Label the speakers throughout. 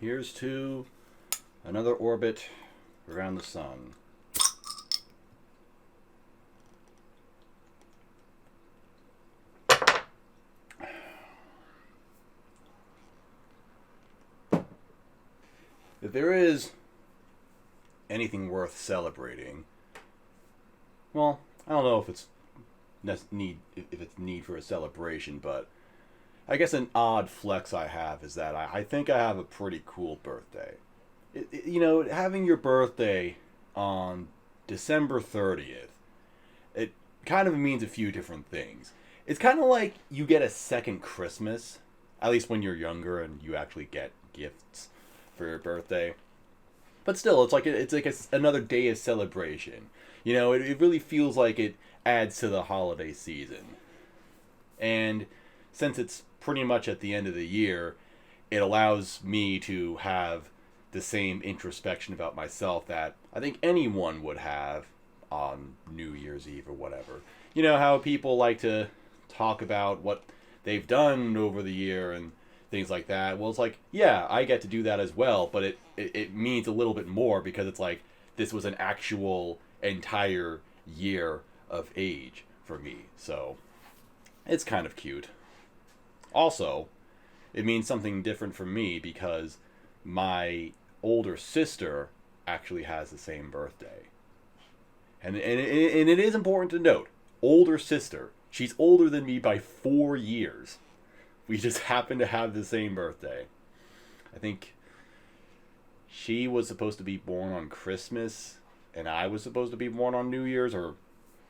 Speaker 1: Here's to another orbit around the sun. If there is anything worth celebrating, well, I don't know if it's need for a celebration, but I guess an odd flex I have is that I think I have a pretty cool birthday. Having your birthday on December 30th, it kind of means a few different things. It's kind of like you get a second Christmas, at least when you're younger and you actually get gifts for your birthday. But still, it's like another day of celebration. It really feels like it adds to the holiday season. And since it's pretty much at the end of the year, it allows me to have the same introspection about myself that I think anyone would have on New Year's Eve or whatever. You know how people like to talk about what they've done over the year and things like that. Well, it's like, yeah, I get to do that as well, but it means a little bit more because it's like this was an actual entire year of age for me. So it's kind of cute. Also, it means something different for me because my older sister actually has the same birthday. And it is important to note, older sister. She's older than me by 4 years. We just happen to have the same birthday. I think she was supposed to be born on Christmas, and I was supposed to be born on New Year's, or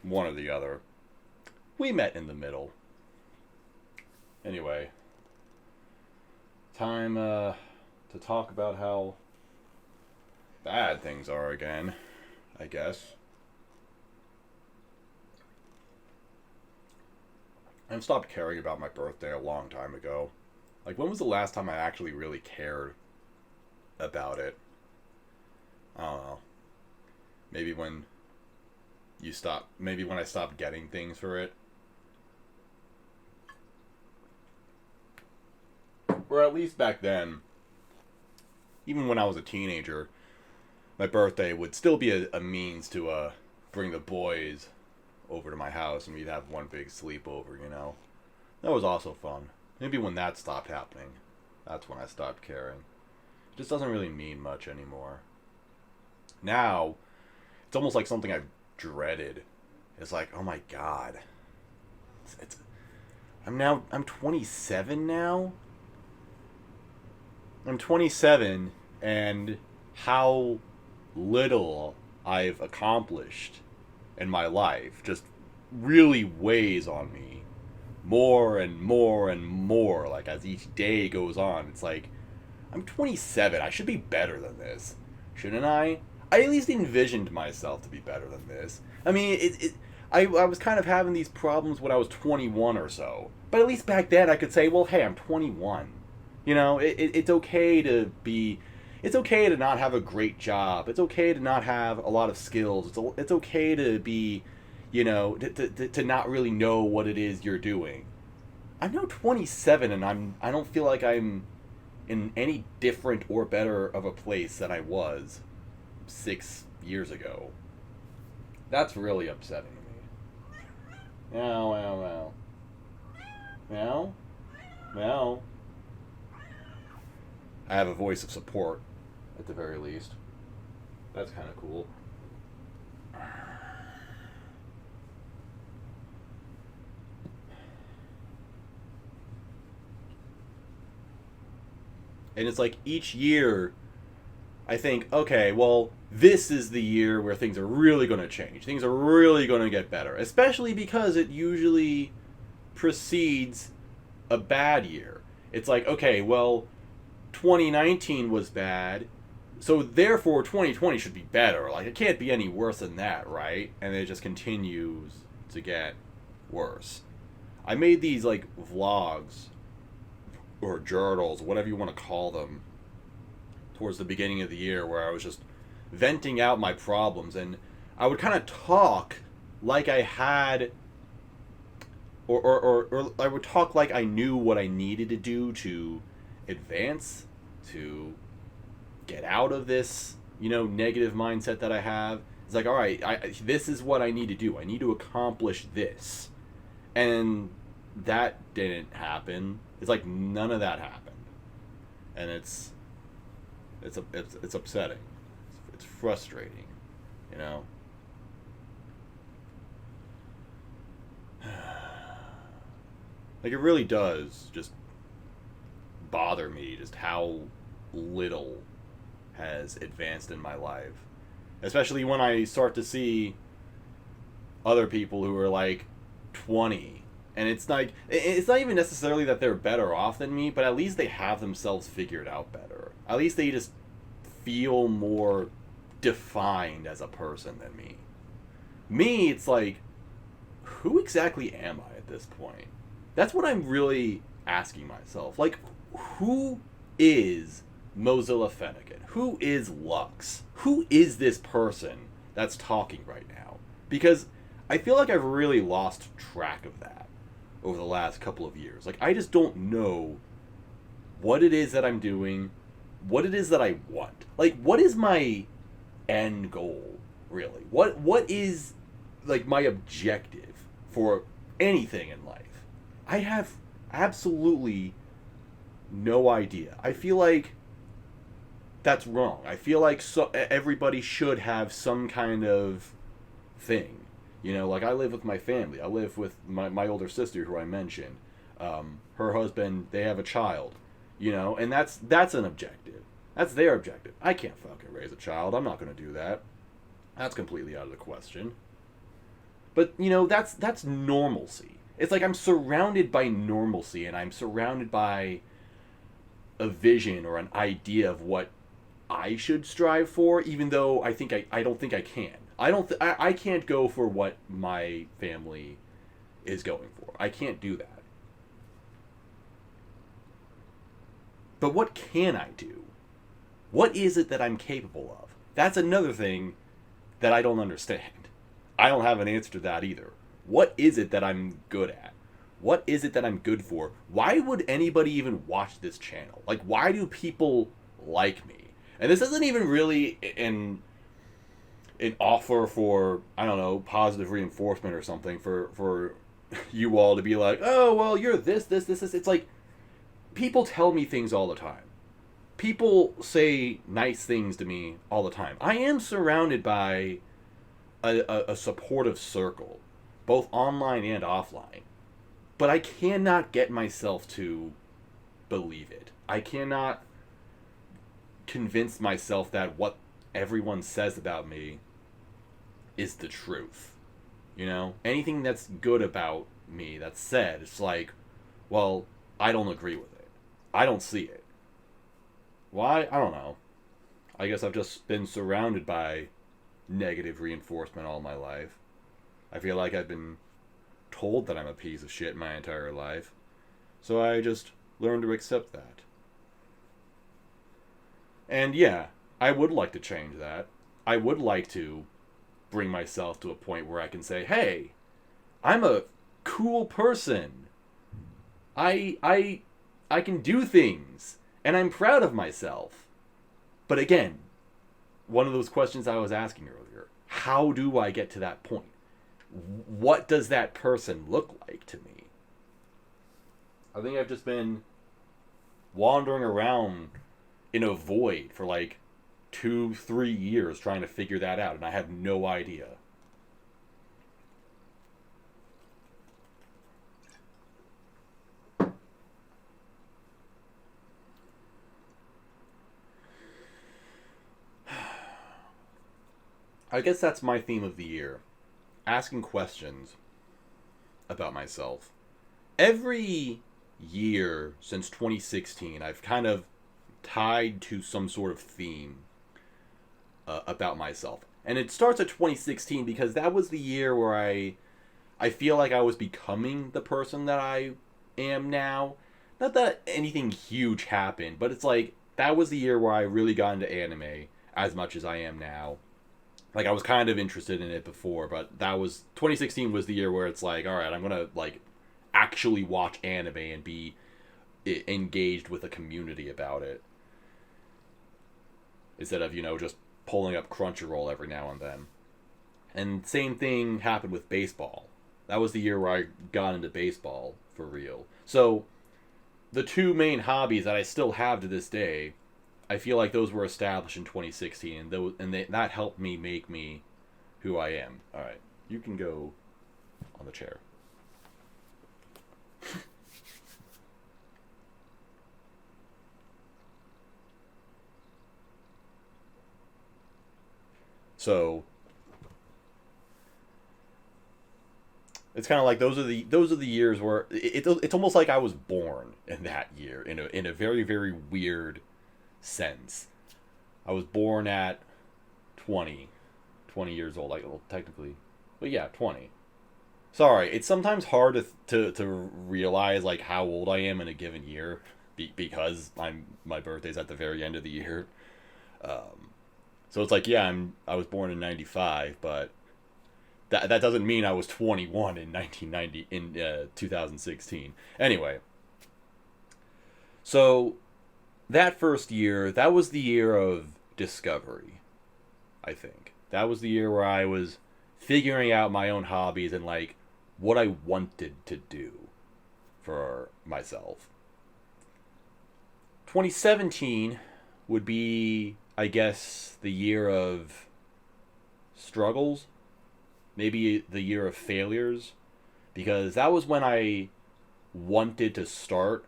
Speaker 1: one or the other. We met in the middle. Anyway, time to talk about how bad things are again, I guess. I've stopped caring about my birthday a long time ago. Like, when was the last time I actually really cared about it? I don't know. Maybe when maybe when I stopped getting things for it. Or at least back then, even when I was a teenager, my birthday would still be a means to bring the boys over to my house and we'd have one big sleepover. That was also fun. Maybe when that stopped happening, that's when I stopped caring. It just doesn't really mean much anymore. Now, it's almost like something I've dreaded. It's like, oh my god. I'm 27 now? I'm 27, and how little I've accomplished in my life just really weighs on me more and more and more. Like, as each day goes on, it's like, I'm 27. I should be better than this, shouldn't I? I at least envisioned myself to be better than this. I mean, I was kind of having these problems when I was 21 or so, but at least back then I could say, well, hey, I'm 21. It's okay to be. It's okay to not have a great job. It's okay to not have a lot of skills. It's okay to be, to not really know what it is you're doing. I'm now 27 and I don't feel like I'm in any different or better of a place than I was 6 years ago. That's really upsetting to me. Meow, meow, meow. Meow? Meow. I have a voice of support, at the very least. That's kind of cool. And it's like each year, I think, okay, well, this is the year where things are really going to change. Things are really going to get better. Especially because it usually precedes a bad year. It's like, okay, well, 2019 was bad, so therefore 2020 should be better. Like, it can't be any worse than that, right? And it just continues to get worse. I made these, like, vlogs or journals, whatever you want to call them, towards the beginning of the year where I was just venting out my problems, and I would kind of talk like I had or I would talk like I knew what I needed to do to advance, to get out of this, negative mindset that I have. It's like, all right, this is what I need to do. I need to accomplish this. And that didn't happen. It's like none of that happened. And it's upsetting. It's frustrating, you know. Like, it really does just bother me just how little has advanced in my life. Especially when I start to see other people who are like 20. And it's like, it's not even necessarily that they're better off than me, but at least they have themselves figured out better. At least they just feel more defined as a person than me. Me, it's like, who exactly am I at this point? That's what I'm really asking myself. Like, who is Mozilla Fennekin? Who is Lux? Who is this person that's talking right now? Because I feel like I've really lost track of that over the last couple of years. Like, I just don't know what it is that I'm doing, what it is that I want. Like, what is my end goal, really? What is, like, my objective for anything in life? I have absolutely no idea. I feel like that's wrong. I feel like everybody should have some kind of thing. Like, I live with my family. I live with my older sister, who I mentioned. Her husband, they have a child. And that's an objective. That's their objective. I can't fucking raise a child. I'm not going to do that. That's completely out of the question. But, that's normalcy. It's like I'm surrounded by normalcy, and I'm surrounded by a vision or an idea of what I should strive for, even though I don't think I can. I can't go for what my family is going for. I can't do that. But what can I do? What is it that I'm capable of? That's another thing that I don't understand. I don't have an answer to that either. What is it that I'm good at? What is it that I'm good for? Why would anybody even watch this channel? Like, why do people like me? And this isn't even really an offer for, I don't know, positive reinforcement or something for you all to be like, oh, well, you're this. It's like, people tell me things all the time. People say nice things to me all the time. I am surrounded by a supportive circle, both online and offline. But I cannot get myself to believe it. I cannot convince myself that what everyone says about me is the truth. Anything that's good about me that's said, it's like, well, I don't agree with it. I don't see it. Why? I don't know. I guess I've just been surrounded by negative reinforcement all my life. I feel like I've been told that I'm a piece of shit my entire life. So I just learned to accept that. And yeah, I would like to change that. I would like to bring myself to a point where I can say, hey, I'm a cool person. I can do things, and I'm proud of myself. But again, one of those questions I was asking earlier, how do I get to that point? What does that person look like to me? I think I've just been wandering around in a void for like 2-3 years trying to figure that out, and I have no idea. I guess that's my theme of the year. Asking questions about myself. Every year since 2016, I've kind of tied to some sort of theme about myself. And it starts at 2016 because that was the year where I feel like I was becoming the person that I am now. Not that anything huge happened, but it's like that was the year where I really got into anime as much as I am now. Like, I was kind of interested in it before, but 2016 was the year where it's like, all right, I'm gonna like actually watch anime and be engaged with a community about it. instead of, just pulling up Crunchyroll every now and then. And same thing happened with baseball. That was the year where I got into baseball for real. So the two main hobbies that I still have to this day, I feel like those were established in 2016, that helped me make me who I am. All right, you can go on the chair. So it's kind of like those are the years where it's almost like I was born in that year in a very, very weird sense. I was born at 20 years old, like, well, technically, but yeah, 20. Sorry, it's sometimes hard to realize like how old I am in a given year because my birthday's at the very end of the year. Um, so it's like, yeah, I was born in 95, but that doesn't mean I was 21 in 1990 in 2016. Anyway, so that first year, that was the year of discovery, I think. That was the year where I was figuring out my own hobbies and like what I wanted to do for myself. 2017 would be, I guess, the year of struggles, maybe the year of failures, because that was when I wanted to start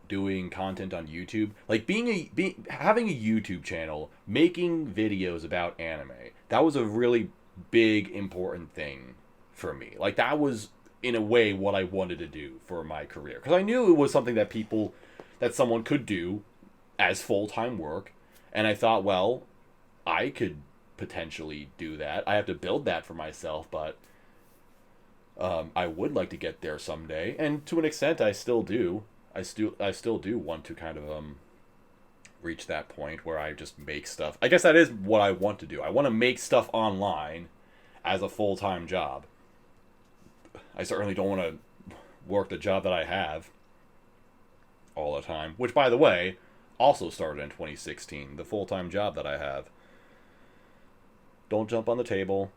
Speaker 1: doing content on YouTube. Like having a YouTube channel, making videos about anime. That was a really big important thing for me. Like that was in a way what I wanted to do for my career, because I knew it was something that someone could do as full-time work, and I thought, well, I could potentially do that. I have to build that for myself, but I would like to get there someday, and to an extent I still do. I still do want to kind of reach that point where I just make stuff. I guess that is what I want to do. I want to make stuff online as a full-time job. I certainly don't want to work the job that I have all the time, which, by the way, also started in 2016, the full-time job that I have. Don't jump on the table.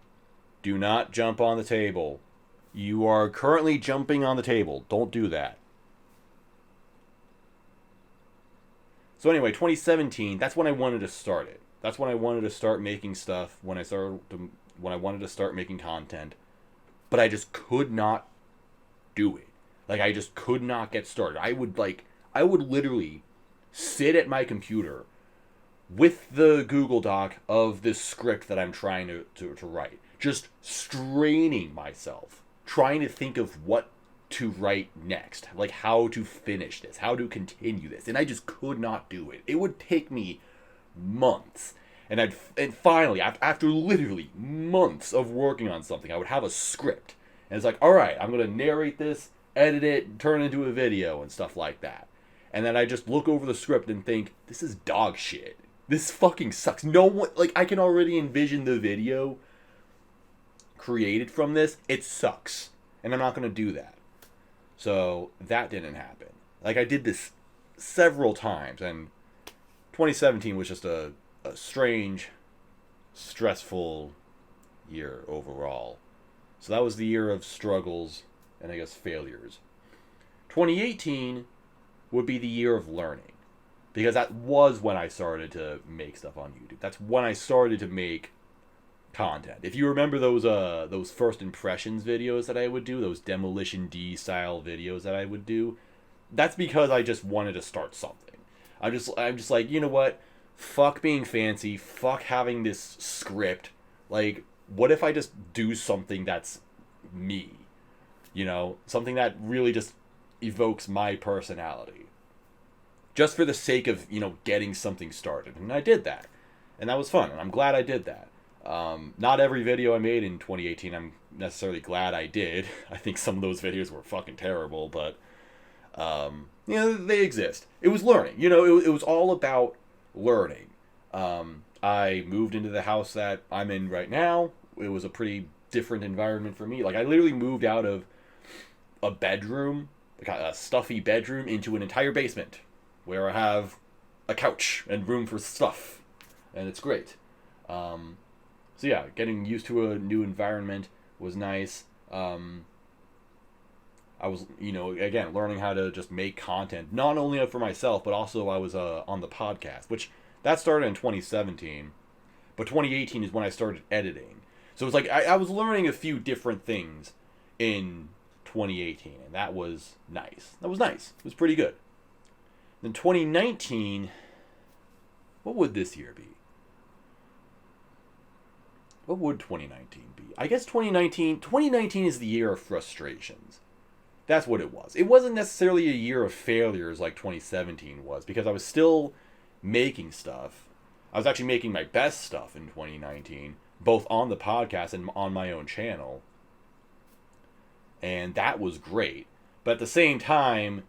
Speaker 1: Do not jump on the table. You are currently jumping on the table. Don't do that. So anyway, 2017, that's when I wanted to start it. That's when I wanted to start making stuff, when I wanted to start making content. But I just could not do it. Like, I just could not get started. I would literally sit at my computer with the Google Doc of this script that I'm trying to write. Just straining myself, trying to think of what to write next, like how to finish this, how to continue this, and I just could not do it. It would take me months, and finally, after literally months of working on something, I would have a script, and it's like, all right, I'm gonna narrate this, edit it, turn it into a video, and stuff like that. And then I just look over the script and think, this is dog shit. This fucking sucks. No one, like, I can already envision the video created from this. It sucks, and I'm not gonna do that. So that didn't happen. Like, I did this several times, and 2017 was just a strange, stressful year overall. So that was the year of struggles and, I guess, failures. 2018 would be the year of learning, because that was when I started to make stuff on YouTube. That's when I started to make content. If you remember those first impressions videos that I would do, those Demolition D style videos that I would do, that's because I just wanted to start something. I'm just like, you know what? Fuck being fancy. Fuck having this script. Like, what if I just do something that's me? You know, something that really just evokes my personality. Just for the sake of, getting something started. And I did that. And that was fun. And I'm glad I did that. Not every video I made in 2018 I'm necessarily glad I did. I think some of those videos were fucking terrible, but they exist. It was learning. It was all about learning. I moved into the house that I'm in right now. It was a pretty different environment for me. Like, I literally moved out of a bedroom, like a stuffy bedroom, into an entire basement where I have a couch and room for stuff, and it's great. So yeah, getting used to a new environment was nice. I was, again, learning how to just make content, not only for myself, but also I was on the podcast, which that started in 2017, but 2018 is when I started editing. So it's like I was learning a few different things in 2018, and that was nice. That was nice. It was pretty good. Then 2019, what would this year be? What would 2019 be? I guess 2019 is the year of frustrations. That's what it was. It wasn't necessarily a year of failures like 2017 was, because I was still making stuff. I was actually making my best stuff in 2019, both on the podcast and on my own channel. And that was great. But at the same time,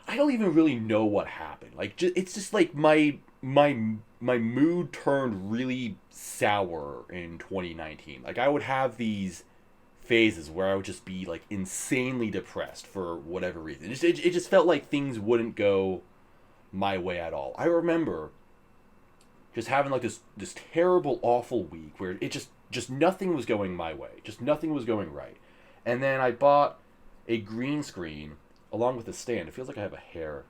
Speaker 1: I don't even really know what happened. Like, it's just like my mood turned really sour in 2019. Like, I would have these phases where I would just be like insanely depressed for whatever reason. It just felt like things wouldn't go my way at all. I remember just having like this terrible, awful week where it just nothing was going my way. Just nothing was going right. And then I bought a green screen along with a stand. It feels like I have a hair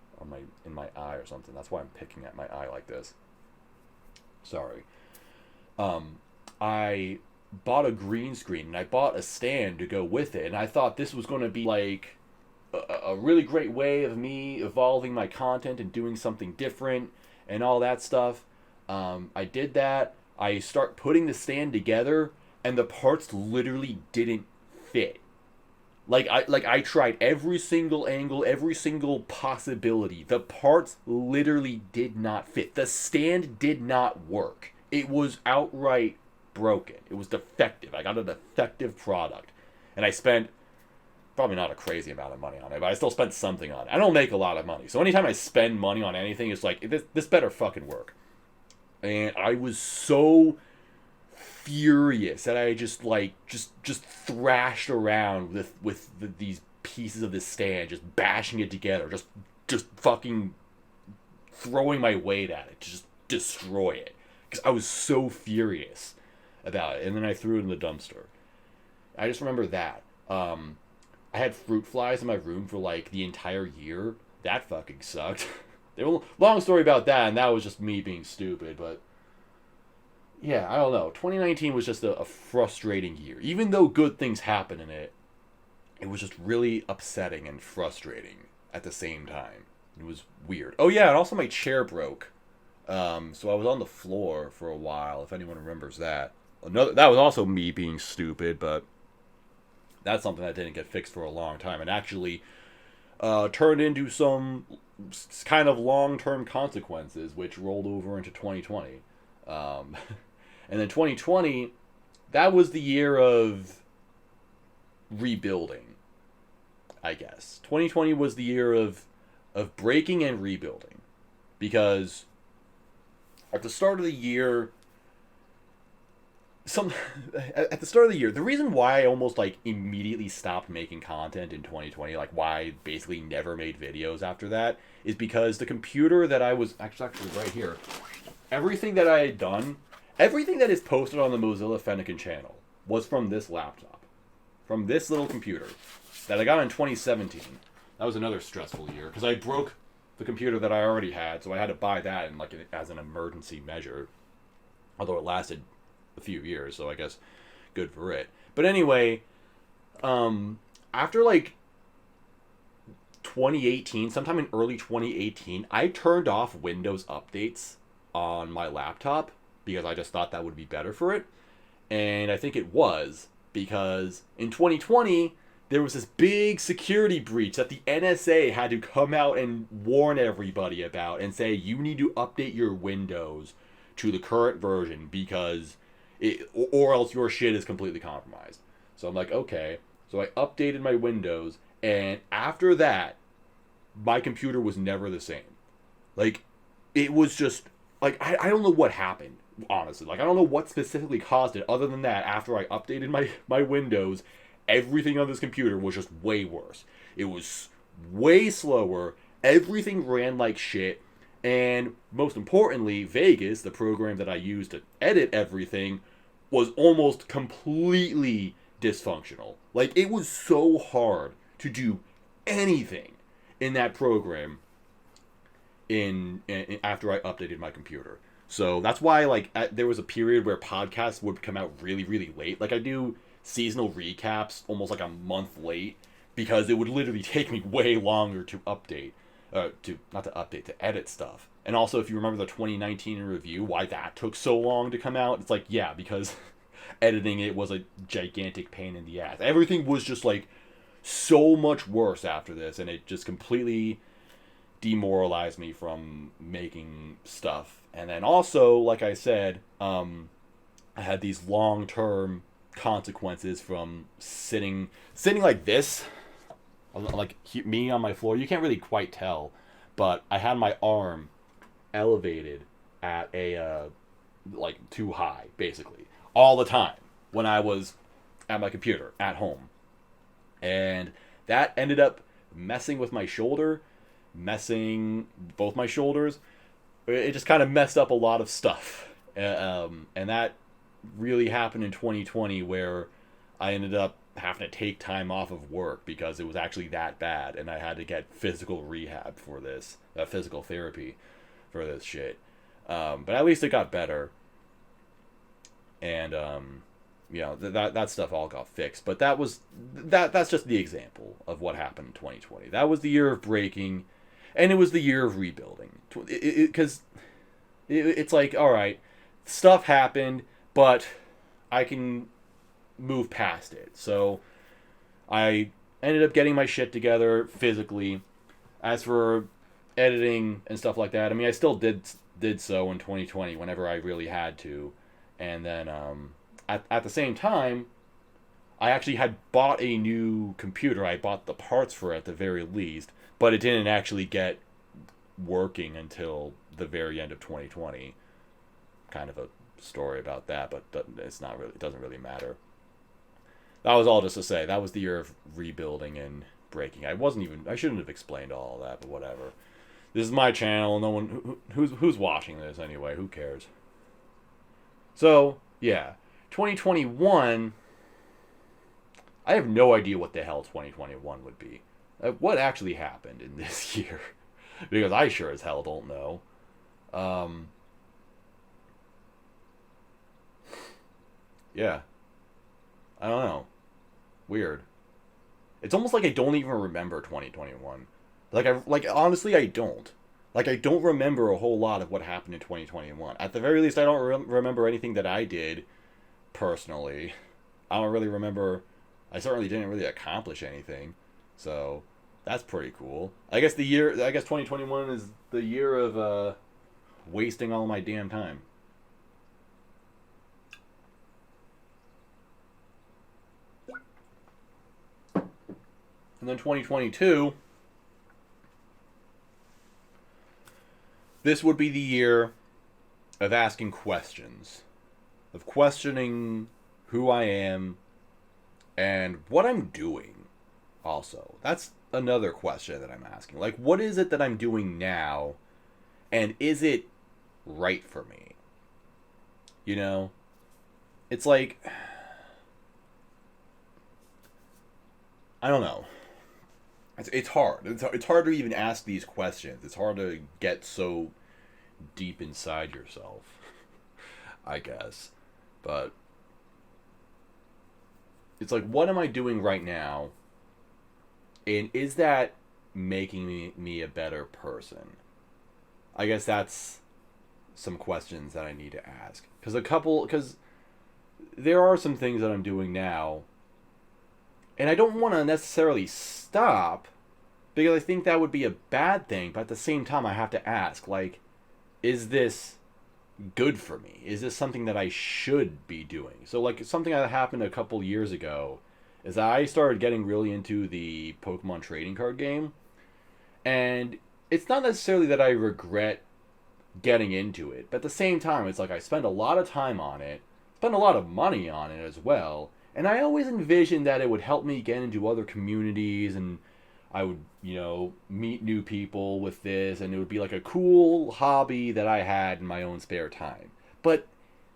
Speaker 1: in my eye or something. That's why I'm picking at my eye like this. Sorry. I bought a green screen and I bought a stand to go with it, and I thought this was going to be like a really great way of me evolving my content and doing something different and all that stuff. I did that. I start putting the stand together and the parts literally didn't fit. I tried every single angle, every single possibility. The parts literally did not fit. The stand did not work. It was outright broken. It was defective. I got a defective product. And I spent probably not a crazy amount of money on it, but I still spent something on it. I don't make a lot of money. So anytime I spend money on anything, it's like, this better fucking work. And I was so furious that I just thrashed around with these pieces of this stand, just bashing it together, just fucking throwing my weight at it to just destroy it, because I was so furious about it. And then I threw it in the dumpster. I just remember that. I had fruit flies in my room for like the entire year. That fucking sucked. Long story about that, and that was just me being stupid, but yeah, I don't know. 2019 was just a frustrating year. Even though good things happened in it, it was just really upsetting and frustrating at the same time. It was weird. Oh yeah, and also my chair broke. So I was on the floor for a while, if anyone remembers that. That was also me being stupid, but that's something that didn't get fixed for a long time, and actually turned into some kind of long-term consequences, which rolled over into 2020. And then 2020, that was the year of rebuilding, I guess. 2020 was the year of breaking and rebuilding, because at the start of the year, the reason why I almost like immediately stopped making content in 2020, like why I basically never made videos after that, is because the computer that I was actually right here, everything that I had done, everything that is posted on the Mozilla Fennekin channel was from this laptop, from this little computer that I got in 2017. That was another stressful year because I broke the computer that I already had, so I had to buy that in as an emergency measure. Although it lasted a few years, so I guess good for it. But anyway, after 2018, sometime in early 2018, I turned off Windows updates on my laptop because I just thought that would be better for it. And I think it was, because in 2020, there was this big security breach that the NSA had to come out and warn everybody about and say, you need to update your Windows to the current version because or else your shit is completely compromised. So I'm like, okay. So I updated my Windows, and after that, my computer was never the same. Like, it was just, like, I don't know what happened, honestly. Like, I don't know what specifically caused it, other than that, after I updated my Windows, everything on this computer was just way worse. It was way slower, everything ran like shit, And most importantly, Vegas, the program that I use to edit everything, was almost completely dysfunctional. Like, it was so hard to do anything in that program in after I updated my computer. So that's why, like, there was a period where podcasts would come out really, really late. Like, I do seasonal recaps almost like a month late because it would literally take me way longer to update, to not to update, to edit stuff. And also, if you remember the 2019 review, why that took so long to come out, it's like, yeah, because editing it was a gigantic pain in the ass. Everything was just like so much worse after this, and it just completely demoralized me from making stuff. And then also, like I said, I had these long-term consequences from sitting like this, like me on my floor. You can't really quite tell, but I had my arm elevated at a like too high, basically, all the time when I was at my computer at home, and that ended up messing with my shoulder, messing both my shoulders. It just kind of messed up a lot of stuff, and that really happened in 2020, where I ended up having to take time off of work because it was actually that bad, and I had to get physical rehab for this, physical therapy for this shit. But at least it got better, and that stuff all got fixed. But that's just the example of what happened in 2020. That was the year of breaking, and it was the year of rebuilding. Because it's like, all right, stuff happened, but I can move past it. So I ended up getting my shit together physically. As for editing and stuff like that, I mean, I still did so in 2020 whenever I really had to. And then at the same time, I actually had bought a new computer. I bought the parts for it at the very least, but it didn't actually get working until the very end of 2020. Kind of a story about that, but it's not really, it doesn't really matter. That was all just to say that was the year of rebuilding and breaking. I shouldn't have explained all that, but whatever. This is my channel. No one who's watching this anyway. Who cares? So yeah, 2021. I have no idea what the hell 2021 would be. What actually happened in this year? Because I sure as hell don't know. Yeah. I don't know. Weird. It's almost like I don't even remember 2021. Like honestly I don't. Like, I don't remember a whole lot of what happened in 2021. At the very least, I don't remember anything that I did personally. I don't really remember. I certainly didn't really accomplish anything. So, that's pretty cool. I guess 2021 is the year of wasting all my damn time. And then 2022, this would be the year of asking questions, of questioning who I am and what I'm doing. Also, that's another question that I'm asking. Like, what is it that I'm doing now, and is it right for me? You know? It's like, I don't know. It's hard. It's hard to even ask these questions. It's hard to get so deep inside yourself, I guess. But it's like, what am I doing right now? And is that making me a better person? I guess that's some questions that I need to ask. Because there are some things that I'm doing now, and I don't want to necessarily stop, because I think that would be a bad thing, but at the same time I have to ask, like, is this good for me? Is this something that I should be doing? So, like, something that happened a couple years ago is that I started getting really into the Pokemon trading card game, and it's not necessarily that I regret getting into it, but at the same time, it's like I spent a lot of time on it, spent a lot of money on it as well, and I always envisioned that it would help me get into other communities and I would, meet new people with this, and it would be like a cool hobby that I had in my own spare time. But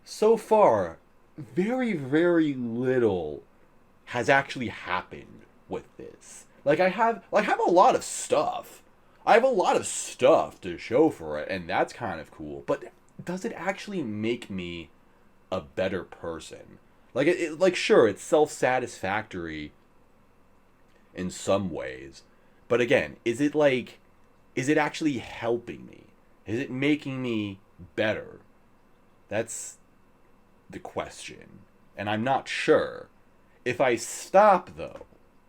Speaker 1: so far, very, very little has actually happened with this. I have a lot of stuff. I have a lot of stuff to show for it, and that's kind of cool. But does it actually make me a better person? Sure, it's self-satisfactory in some ways. But again, is it actually helping me? Is it making me better? That's the question. And I'm not sure. If I stop, though,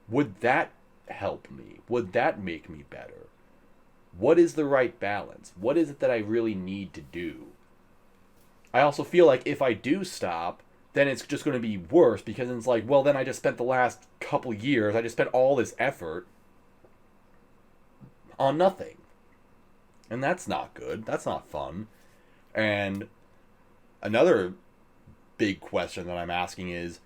Speaker 1: would that help me? Would that make me better? What is the right balance? What is it that I really need to do? I also feel like if I do stop, then it's just going to be worse because it's like, well, then I just spent the last couple years, I just spent all this effort on nothing. And that's not good. That's not fun. And another big question that I'm asking is,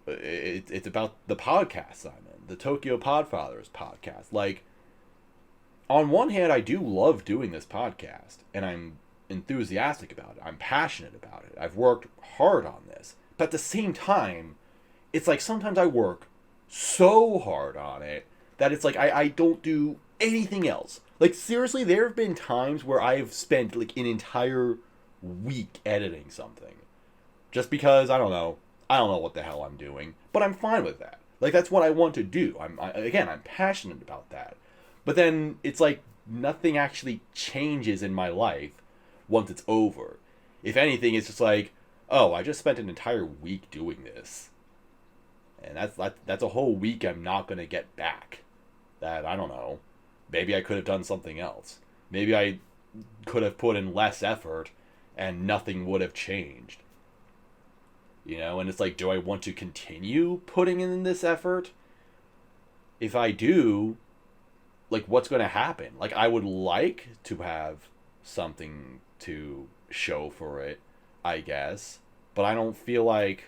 Speaker 1: it's about the podcast I'm in, the Tokyo Podfathers podcast. Like, on one hand, I do love doing this podcast, and I'm enthusiastic about it. I'm passionate about it. I've worked hard on this. But at the same time, it's like sometimes I work so hard on it that it's like I don't do anything else. Like, seriously, there have been times where I've spent like an entire week editing something. Just because, I don't know what the hell I'm doing, but I'm fine with that. Like, that's what I want to do. I'm passionate about that. But then it's like nothing actually changes in my life once it's over. If anything, it's just like, oh, I just spent an entire week doing this. And that's a whole week I'm not going to get back. That, I don't know. Maybe I could have done something else. Maybe I could have put in less effort and nothing would have changed. And it's like, do I want to continue putting in this effort? If I do, like, what's going to happen? Like, I would like to have something to show for it, I guess. But I don't feel like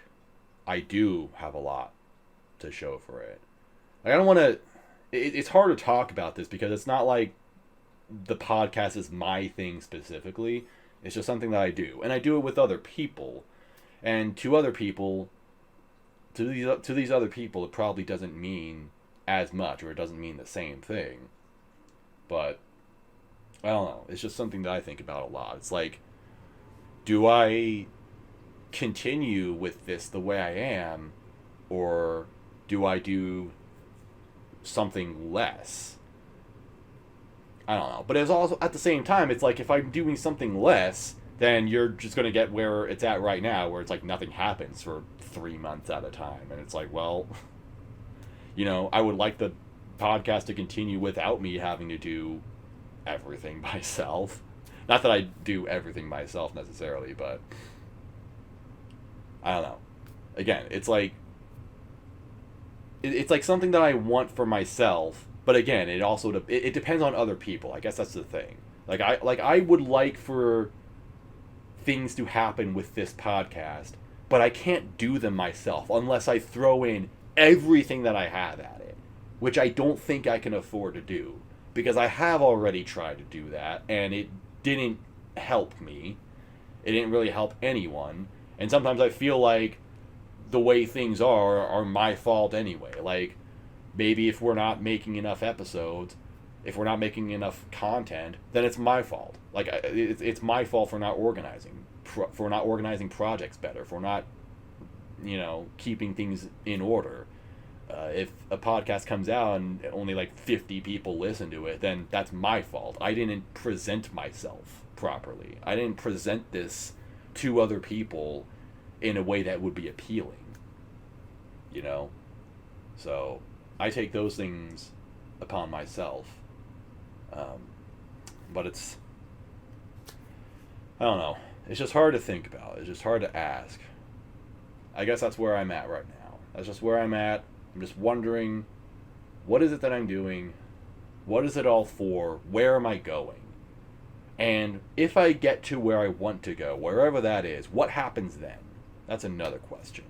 Speaker 1: I do have a lot to show for it. Like, I don't want to... It's hard to talk about this because it's not like the podcast is my thing specifically. It's just something that I do. And I do it with other people. And to other people, to these other people, it probably doesn't mean as much, or it doesn't mean the same thing. But I don't know. It's just something that I think about a lot. It's like, do I continue with this the way I am, or do I do something less? I don't know. But it's also, at the same time, it's like, if I'm doing something less, then you're just going to get where it's at right now, where it's like nothing happens for 3 months at a time. And it's like, well, I would like the podcast to continue without me having to do everything myself. Not that I do everything myself necessarily, but I don't know. Again, it's like something that I want for myself, but again, it also it depends on other people. I guess that's the thing. I would like for things to happen with this podcast, but I can't do them myself unless I throw in everything that I have at it, which I don't think I can afford to do, because I have already tried to do that and it didn't help me. It didn't really help anyone, and sometimes I feel like the way things are my fault anyway. Like, maybe if we're not making enough episodes, if we're not making enough content, then it's my fault. Like, it's my fault for not organizing projects better, for not, keeping things in order. If a podcast comes out and only like 50 people listen to it, then that's my fault. I didn't present myself properly. I didn't present this to other people in a way that would be appealing. So I take those things upon myself. But I don't know. It's just hard to think about. It's just hard to ask. I guess that's where I'm at right now. That's just where I'm at. I'm just wondering, what is it that I'm doing? What is it all for? Where am I going? And if I get to where I want to go, wherever that is, what happens then? That's another question.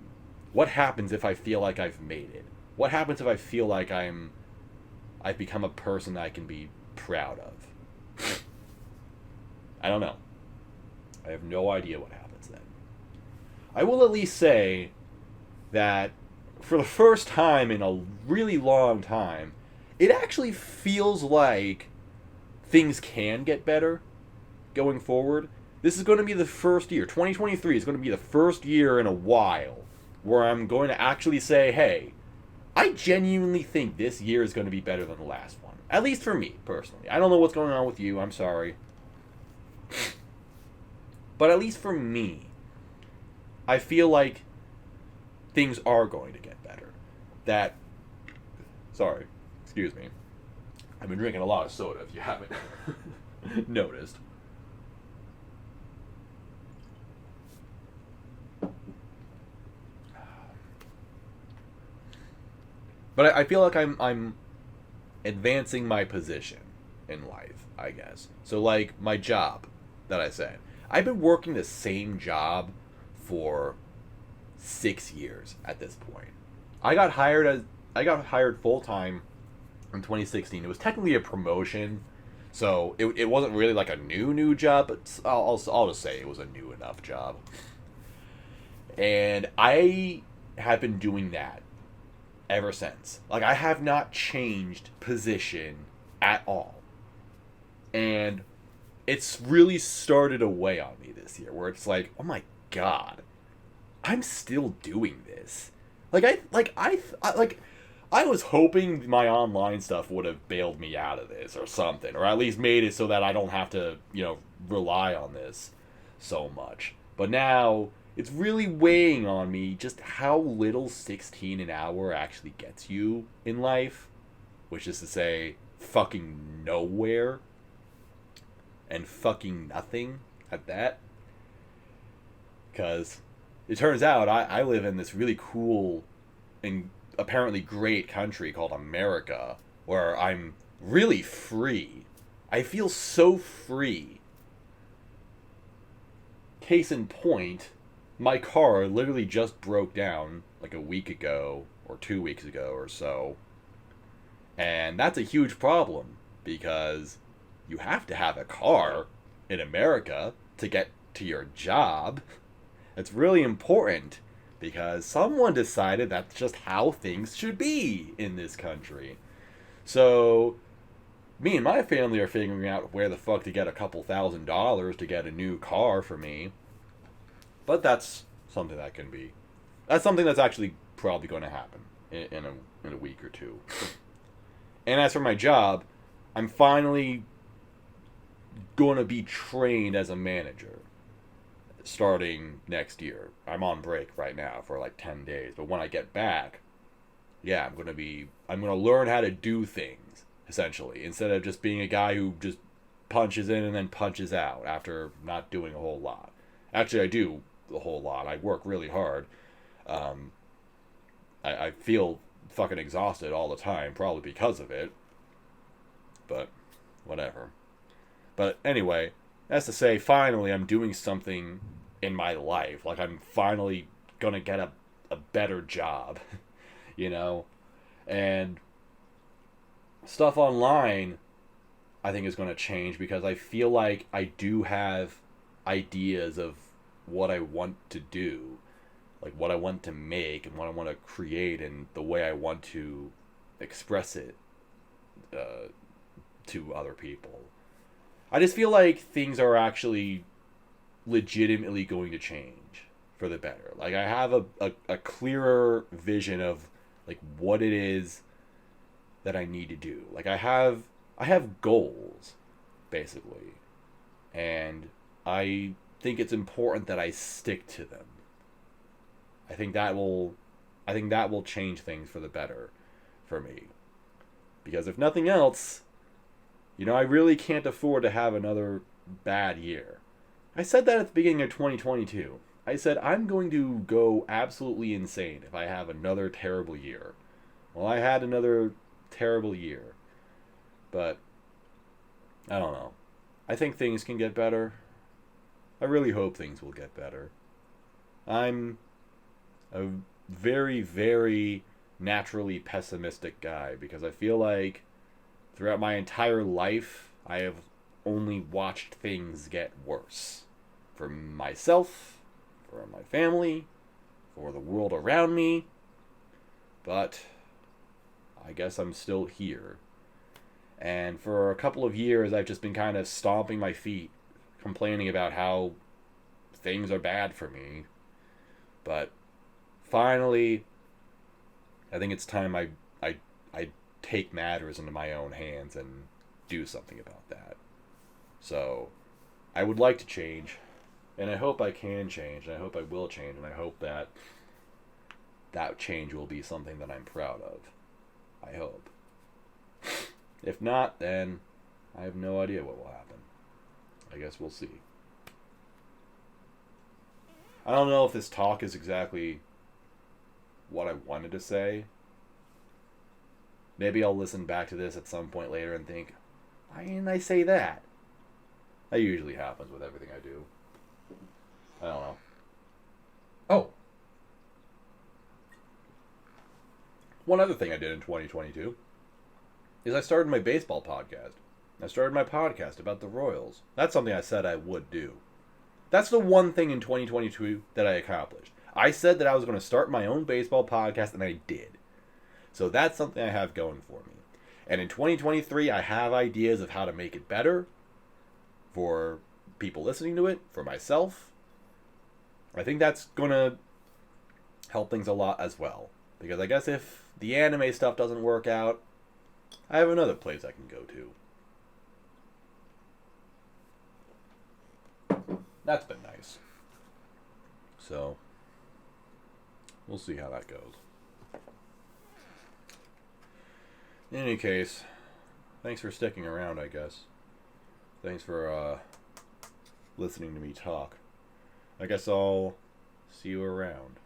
Speaker 1: What happens if I feel like I've made it? What happens if I feel like I'm I've become a person I can be proud of. I don't know. I have no idea what happens then. I will at least say that for the first time in a really long time, it actually feels like things can get better going forward. This is going to be the first year. 2023 is going to be the first year in a while where I'm going to actually say, hey, I genuinely think this year is going to be better than the last one. At least for me, personally. I don't know what's going on with you. I'm sorry. But at least for me, I feel like things are going to get better. That, sorry, excuse me. I've been drinking a lot of soda if you haven't noticed. But I feel like I'm advancing my position in life, I guess. So like my job that I said. I've been working the same job for 6 years at this point. I got hired full time in 2016. It was technically a promotion, so it wasn't really like a new job, but I'll just say it was a new enough job. And I have been doing that ever since. Like I have not changed position at all. And it's really started to weigh on me this year where it's like, "Oh my god. I'm still doing this." I was hoping my online stuff would have bailed me out of this or something, or at least made it so that I don't have to, rely on this so much. But now it's really weighing on me just how little 16 an hour actually gets you in life, which is to say fucking nowhere and fucking nothing at that. Because it turns out I live in this really cool and apparently great country called America, where I'm really free. I feel so free. Case in point, my car literally just broke down like a week ago or 2 weeks ago or so. And that's a huge problem because you have to have a car in America to get to your job. It's really important because someone decided that's just how things should be in this country. So, me and my family are figuring out where the fuck to get a couple $1,000s to get a new car for me. But that's something that's something that's actually probably going to happen in a week or two. And as for my job, I'm finally going to be trained as a manager starting next year. I'm on break right now for like 10 days, but when I get back, yeah, I'm going to learn how to do things essentially instead of just being a guy who just punches in and then punches out after not doing a whole lot. Actually, I do a whole lot. I work really hard. I feel fucking exhausted all the time, probably because of it. But whatever. But anyway, that's to say, finally, I'm doing something in my life. Like, I'm finally gonna get a better job, And stuff online, I think, is gonna change because I feel like I do have ideas of what I want to do, like what I want to make and what I want to create and the way I want to express it to other people. I just feel like things are actually legitimately going to change for the better. Like I have a clearer vision of like what it is that I need to do. Like I have goals basically. And I think it's important that I stick to them. I think that will change things for the better for me. Because if nothing else, I really can't afford to have another bad year. I said that at the beginning of 2022. I said I'm going to go absolutely insane if I have another terrible year. Well, I had another terrible year. But I don't know. I think things can get better. I really hope things will get better. I'm a very, very naturally pessimistic guy because I feel like throughout my entire life, I have only watched things get worse. For myself, for my family, for the world around me. But I guess I'm still here. And for a couple of years, I've just been kind of stomping my feet, complaining about how things are bad for me. But finally, I think it's time I take matters into my own hands and do something about that. So, I would like to change, and I hope I can change, and I hope I will change, and I hope that that change will be something that I'm proud of. I hope. If not, then I have no idea what will happen. I guess we'll see. I don't know if this talk is exactly what I wanted to say. Maybe I'll listen back to this at some point later and think, why didn't I say that? That usually happens with everything I do. I don't know. Oh. One other thing I did in 2022 is I started my baseball podcast. I started my podcast about the Royals. That's something I said I would do. That's the one thing in 2022 that I accomplished. I said that I was going to start my own baseball podcast, and I did. So that's something I have going for me. And in 2023, I have ideas of how to make it better for people listening to it, for myself. I think that's going to help things a lot as well. Because I guess if the anime stuff doesn't work out, I have another place I can go to. That's been nice. So, we'll see how that goes. In any case, thanks for sticking around, I guess. Thanks for listening to me talk. I guess I'll see you around.